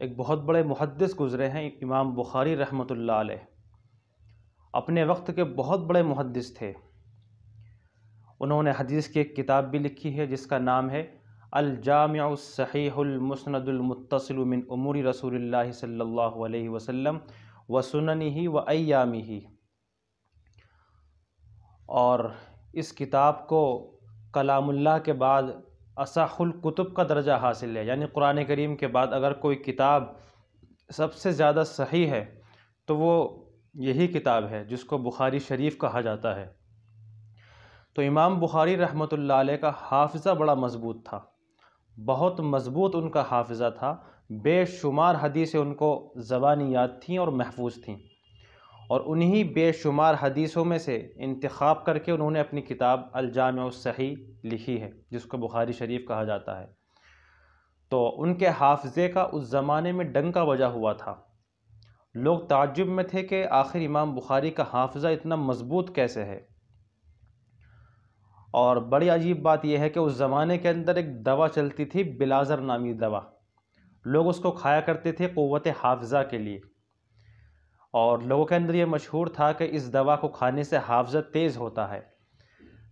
ایک بہت بڑے محدث گزرے ہیں امام بخاری رحمۃ اللہ علیہ۔ اپنے وقت کے بہت بڑے محدث تھے۔ انہوں نے حدیث کی ایک کتاب بھی لکھی ہے جس کا نام ہے الجامع الصحیح المسند المتصل من امور رسول اللہ صلی اللہ علیہ وسلم وسننہ وایامہ، اور اس کتاب کو کلام اللہ کے بعد اصح الکتب کا درجہ حاصل ہے، یعنی قرآن کریم کے بعد اگر کوئی کتاب سب سے زیادہ صحیح ہے تو وہ یہی کتاب ہے جس کو بخاری شریف کہا جاتا ہے۔ تو امام بخاری رحمۃ اللہ علیہ کا حافظہ بڑا مضبوط تھا، بہت مضبوط ان کا حافظہ تھا، بے شمار حدیثیں ان کو زبانی یاد تھیں اور محفوظ تھیں، اور انہی بے شمار حدیثوں میں سے انتخاب کر کے انہوں نے اپنی کتاب الجامع الصحیح لکھی ہے جس کو بخاری شریف کہا جاتا ہے۔ تو ان کے حافظے کا اس زمانے میں ڈنکا بجا ہوا تھا، لوگ تعجب میں تھے کہ آخر امام بخاری کا حافظہ اتنا مضبوط کیسے ہے۔ اور بڑی عجیب بات یہ ہے کہ اس زمانے کے اندر ایک دوا چلتی تھی بلازر نامی دوا، لوگ اس کو کھایا کرتے تھے قوت حافظہ کے لیے، اور لوگوں کے اندر یہ مشہور تھا کہ اس دوا کو کھانے سے حافظہ تیز ہوتا ہے۔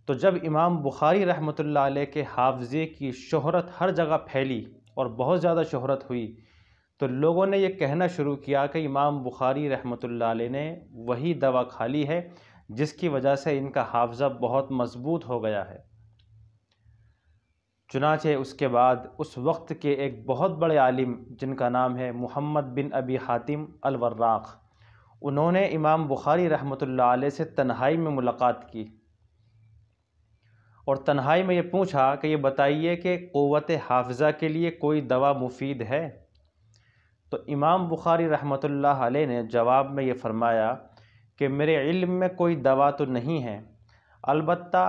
تو جب امام بخاری رحمۃ اللہ علیہ کے حافظے کی شہرت ہر جگہ پھیلی اور بہت زیادہ شہرت ہوئی تو لوگوں نے یہ کہنا شروع کیا کہ امام بخاری رحمۃ اللہ علیہ نے وہی دوا کھا لی ہے جس کی وجہ سے ان کا حافظہ بہت مضبوط ہو گیا ہے۔ چنانچہ اس کے بعد اس وقت کے ایک بہت بڑے عالم جن کا نام ہے محمد بن ابی حاتم الوراق، انہوں نے امام بخاری رحمۃ اللہ علیہ سے تنہائی میں ملاقات کی اور تنہائی میں یہ پوچھا کہ یہ بتائیے کہ قوت حافظہ کے لیے کوئی دوا مفید ہے؟ تو امام بخاری رحمۃ اللہ علیہ نے جواب میں یہ فرمایا کہ میرے علم میں کوئی دوا تو نہیں ہے، البتہ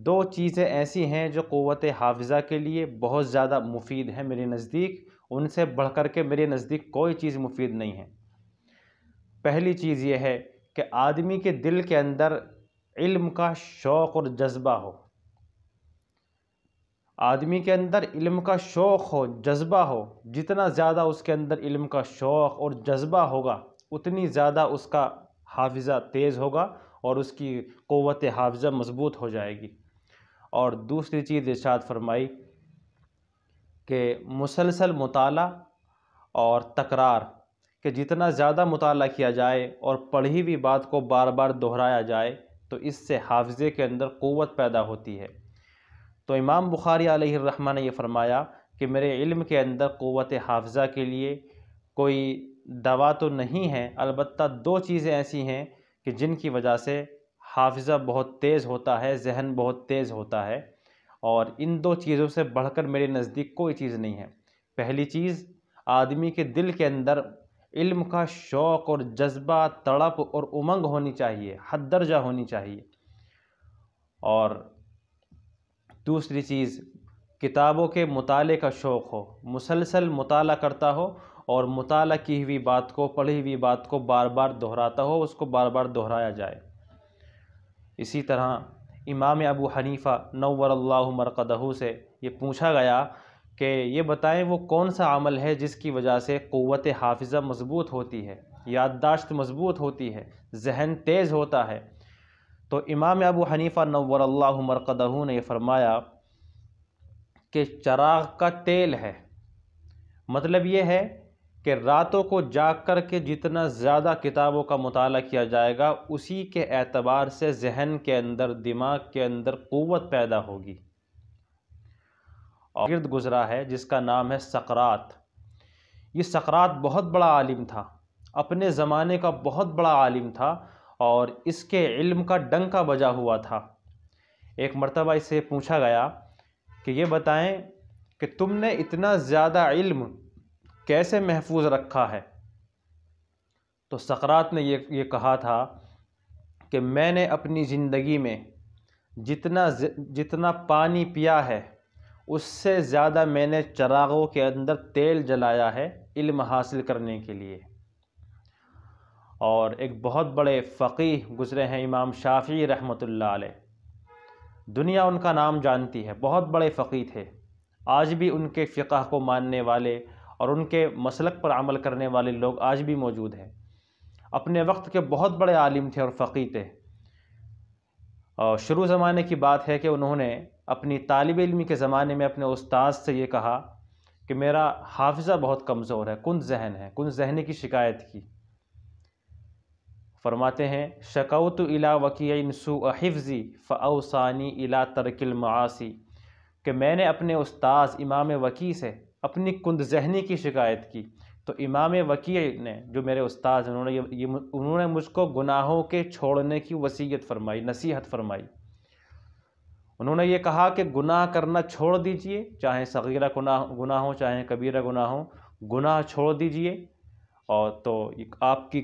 دو چیزیں ایسی ہیں جو قوت حافظہ کے لیے بہت زیادہ مفید ہیں میرے نزدیک، ان سے بڑھ کر کے میرے نزدیک کوئی چیز مفید نہیں ہے۔ پہلی چیز یہ ہے کہ آدمی کے دل کے اندر علم کا شوق اور جذبہ ہو، آدمی کے اندر علم کا شوق ہو، جذبہ ہو، جتنا زیادہ اس کے اندر علم کا شوق اور جذبہ ہوگا اتنی زیادہ اس کا حافظہ تیز ہوگا اور اس کی قوت حافظہ مضبوط ہو جائے گی۔ اور دوسری چیز ارشاد فرمائی کہ مسلسل مطالعہ اور تکرار، کہ جتنا زیادہ مطالعہ کیا جائے اور پڑھی ہوئی بات کو بار بار دہرایا جائے تو اس سے حافظے کے اندر قوت پیدا ہوتی ہے۔ تو امام بخاری علیہ الرحمہ نے یہ فرمایا کہ میرے علم کے اندر قوت حافظہ کے لیے کوئی دوا تو نہیں ہے، البتہ دو چیزیں ایسی ہیں کہ جن کی وجہ سے حافظہ بہت تیز ہوتا ہے، ذہن بہت تیز ہوتا ہے، اور ان دو چیزوں سے بڑھ کر میرے نزدیک کوئی چیز نہیں ہے۔ پہلی چیز، آدمی کے دل کے اندر علم کا شوق اور جذبہ، تڑپ اور امنگ ہونی چاہیے، حد درجہ ہونی چاہیے، اور دوسری چیز کتابوں کے مطالعے کا شوق ہو، مسلسل مطالعہ کرتا ہو اور مطالعہ کی ہوئی بات کو، پڑھی ہوئی بات کو بار بار دہراتا ہو، اس کو بار بار دہرایا جائے۔ اسی طرح امام ابو حنیفہ نور اللہ مرقدہ سے یہ پوچھا گیا کہ یہ بتائیں وہ کون سا عمل ہے جس کی وجہ سے قوت حافظہ مضبوط ہوتی ہے، یادداشت مضبوط ہوتی ہے، ذہن تیز ہوتا ہے؟ تو امام ابو حنیفہ نور اللہ مرقدہ نے یہ فرمایا کہ چراغ کا تیل ہے۔ مطلب یہ ہے کہ راتوں کو جاگ کر کے جتنا زیادہ کتابوں کا مطالعہ کیا جائے گا اسی کے اعتبار سے ذہن کے اندر، دماغ کے اندر قوت پیدا ہوگی۔ اور گرد گزرا ہے جس کا نام ہے سقراط۔ یہ سقراط بہت بڑا عالم تھا، اپنے زمانے کا بہت بڑا عالم تھا، اور اس کے علم کا ڈنکا بجا ہوا تھا۔ ایک مرتبہ اس سے پوچھا گیا کہ یہ بتائیں کہ تم نے اتنا زیادہ علم کیسے محفوظ رکھا ہے؟ تو سقراط نے یہ کہا تھا کہ میں نے اپنی زندگی میں جتنا پانی پیا ہے اس سے زیادہ میں نے چراغوں کے اندر تیل جلایا ہے علم حاصل کرنے کے لیے۔ اور ایک بہت بڑے فقیہ گزرے ہیں امام شافعی رحمۃ اللہ علیہ، دنیا ان کا نام جانتی ہے، بہت بڑے فقیہ تھے، آج بھی ان کے فقہ کو ماننے والے اور ان کے مسلک پر عمل کرنے والے لوگ آج بھی موجود ہیں۔ اپنے وقت کے بہت بڑے عالم تھے اور فقیہ تھے، اور شروع زمانے کی بات ہے کہ انہوں نے اپنی طالب علمی کے زمانے میں اپنے استاد سے یہ کہا کہ میرا حافظہ بہت کمزور ہے، کند ذہن ہے، کند ذہنی کی شکایت کی۔ فرماتے ہیں شکوت الی وکیع سوء حفظی فاوصانی الی ترک المعاصی، کہ میں نے اپنے استاذ امام وکیع سے اپنی کند ذہنی کی شکایت کی، تو امام وکیع نے، جو میرے استاذ ہیں، انہوں نے مجھ کو گناہوں کے چھوڑنے کی وصیت فرمائی، نصیحت فرمائی۔ انہوں نے یہ کہا کہ گناہ کرنا چھوڑ دیجئے، چاہے صغیرہ گناہ ہو چاہے کبیرہ گناہ ہو، گناہ چھوڑ دیجئے، اور تو آپ کی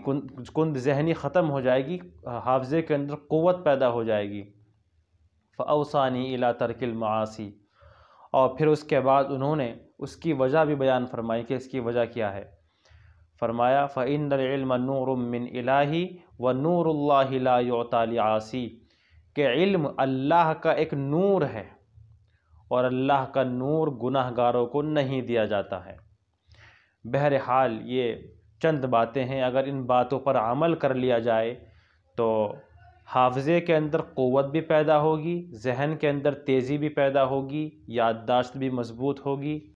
کند ذہنی ختم ہو جائے گی، حافظے کے اندر قوت پیدا ہو جائے گی۔ فَأَوْصَانِي إِلَىٰ تَرْكِ الْمَعَاصِي، اور پھر اس کے بعد انہوں نے اس کی وجہ بھی بیان فرمائی کہ اس کی وجہ کیا ہے۔ فرمایا فَإِنَّ الْعِلْمَ نُورٌ مِّنْ إِلَٰهِ وَنُورُ اللَّهِ لَا يُعْطَىٰ لِعَاصِي، کہ علم اللہ کا ایک نور ہے اور اللہ کا نور گناہ گاروں کو نہیں دیا جاتا ہے۔ بہرحال یہ چند باتیں ہیں، اگر ان باتوں پر عمل کر لیا جائے تو حافظے کے اندر قوت بھی پیدا ہوگی، ذہن کے اندر تیزی بھی پیدا ہوگی، یادداشت بھی مضبوط ہوگی،